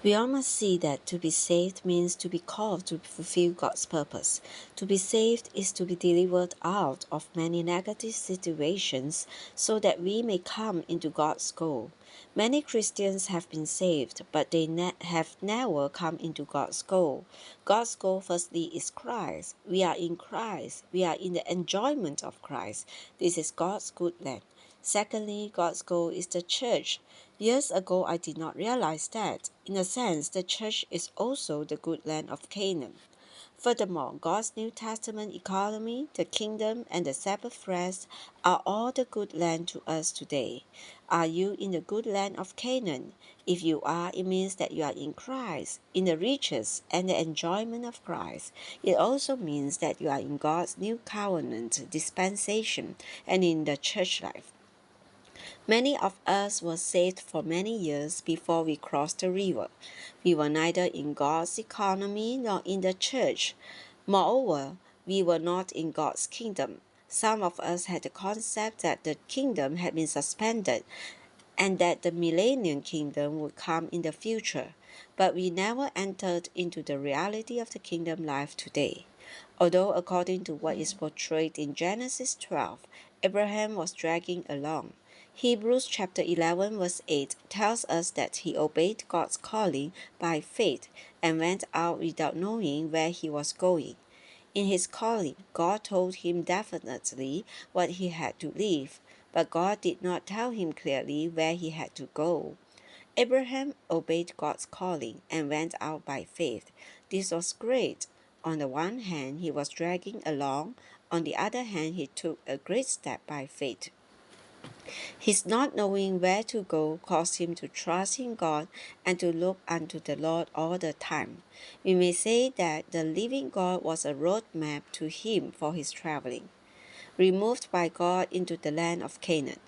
We all must see that to be saved means to be called to fulfill God's purpose. To be saved is to be delivered out of many negative situations so that we may come into God's goal. Many Christians have been saved, but they have never come into God's goal. God's goal, firstly, is Christ. We are in Christ. We are in the enjoyment of Christ. This is God's good land. Secondly, God's goal is the church. Years ago, I did not realize that. In a sense, the church is also the good land of Canaan. Furthermore, God's New Testament economy, the kingdom, and the Sabbath rest are all the good land to us today. Are you in the good land of Canaan? If you are, it means that you are in Christ, in the riches and the enjoyment of Christ. It also means that you are in God's new covenant dispensation and in the church life. Many of us were saved for many years before we crossed the river. We were neither in God's economy nor in the church. Moreover, we were not in God's kingdom. Some of us had the concept that the kingdom had been suspended and that the millennium kingdom would come in the future, but we never entered into the reality of the kingdom life today. Although according to what is portrayed in Genesis 12, Abraham was dragging along, Hebrews chapter 11 verse 8 tells us that he obeyed God's calling by faith and went out without knowing where he was going. In his calling, God told him definitely what he had to leave, but God did not tell him clearly where he had to go. Abraham obeyed God's calling and went out by faith. This was great. On the one hand, he was dragging along. On the other hand, he took a great step by faith. His not knowing where to go caused him to trust in God and to look unto the Lord all the time. We may say that the living God was a roadmap to him for his traveling. Removed by God into the land of Canaan.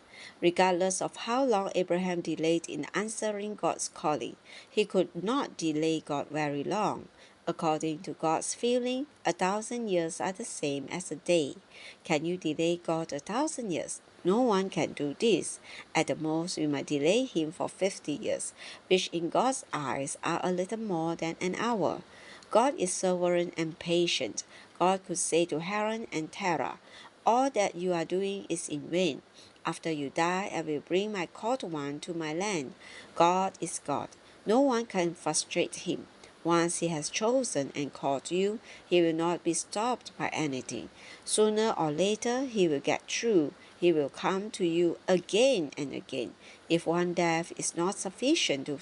Regardless of how long Abraham delayed in answering God's calling, he could not delay God very long. According to God's feeling, 1,000 years are the same as a day. Can you delay God 1,000 years? No one can do this. At the most, we might delay him for 50 years, which in God's eyes are a little more than an hour. God is sovereign and patient. God could say to Haran and Terah, all that you are doing is in vain. After you die, I will bring my called one to my land. God is God. No one can frustrate him. Once he has chosen and called you, he will not be stopped by anything. Sooner or later, he will get through. He will come to you again and again. If one death is not sufficient to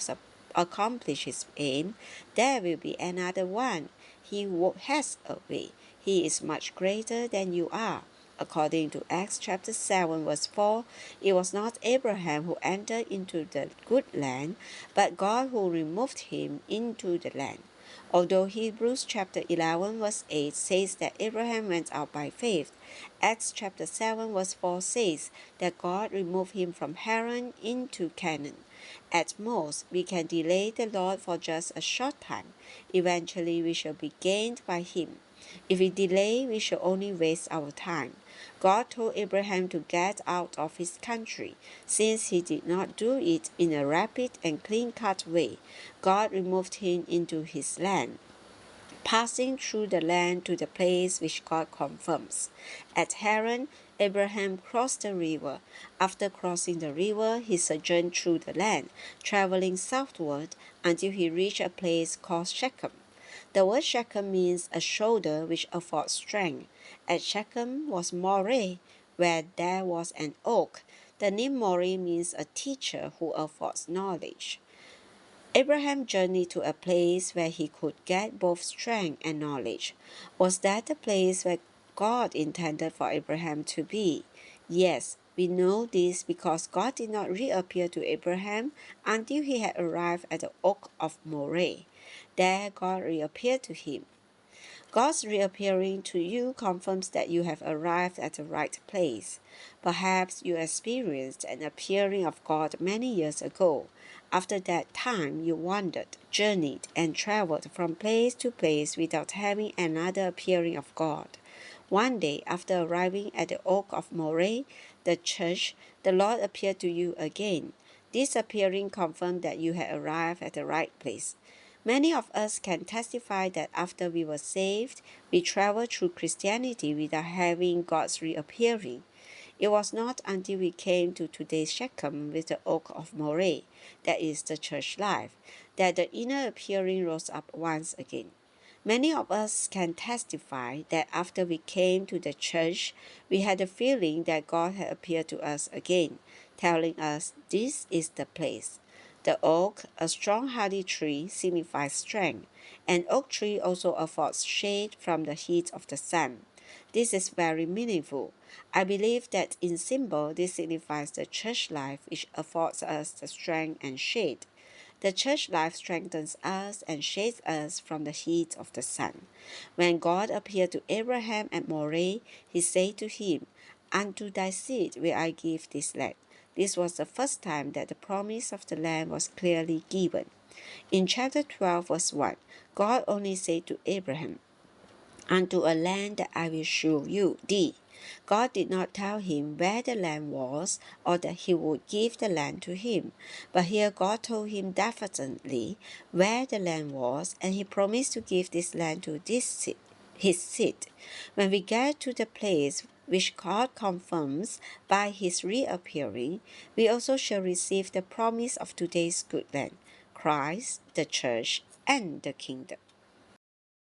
accomplish his aim, there will be another one. He has a way. He is much greater than you are. According to Acts chapter 7 verse 4, it was not Abraham who entered into the good land, but God who removed him into the land. Although Hebrews chapter 11 verse 8 says that Abraham went out by faith, Acts chapter 7 verse 4 says that God removed him from Haran into Canaan. At most, we can delay the Lord for just a short time. Eventually, we shall be gained by him. If we delay, we shall only waste our time. God told Abraham to get out of his country. Since he did not do it in a rapid and clean-cut way, God removed him into his land, passing through the land to the place which God confirms. At Haran, Abraham crossed the river. After crossing the river, he sojourned through the land, traveling southward until he reached a place called Shechem. The word Shechem means a shoulder which affords strength. At Shechem was Moreh, where there was an oak. The name Moreh means a teacher who affords knowledge. Abraham journeyed to a place where he could get both strength and knowledge. Was that the place where God intended for Abraham to be? Yes, we know this because God did not reappear to Abraham until he had arrived at the oak of Moreh. There God reappeared to him. God's reappearing to you confirms that you have arrived at the right place. Perhaps you experienced an appearing of God many years ago. After that time, you wandered, journeyed, and traveled from place to place without having another appearing of God. One day, after arriving at the oak of Moreh, the church, the Lord appeared to you again. This appearing confirmed that you had arrived at the right place. Many of us can testify that after we were saved, we traveled through Christianity without having God's reappearing. It was not until we came to today's Shechem with the Oak of Moreh, that is the church life, that the inner appearing rose up once again. Many of us can testify that after we came to the church, we had the feeling that God had appeared to us again, telling us this is the place. The oak, a strong hardy tree, signifies strength. An oak tree also affords shade from the heat of the sun. This is very meaningful. I believe that in symbol, this signifies the church life which affords us the strength and shade. The church life strengthens us and shades us from the heat of the sun. When God appeared to Abraham at Moreh, he said to him, "Unto thy seed will I give this land." This was the first time that the promise of the land was clearly given. In chapter 12, verse 1, God only said to Abraham, "Unto a land that I will show thee." God did not tell him where the land was or that he would give the land to him. But here God told him definitely where the land was, and he promised to give this land to his seed. When we get to the place which God confirms by his reappearing, we also shall receive the promise of today's good land, Christ, the church, and the kingdom.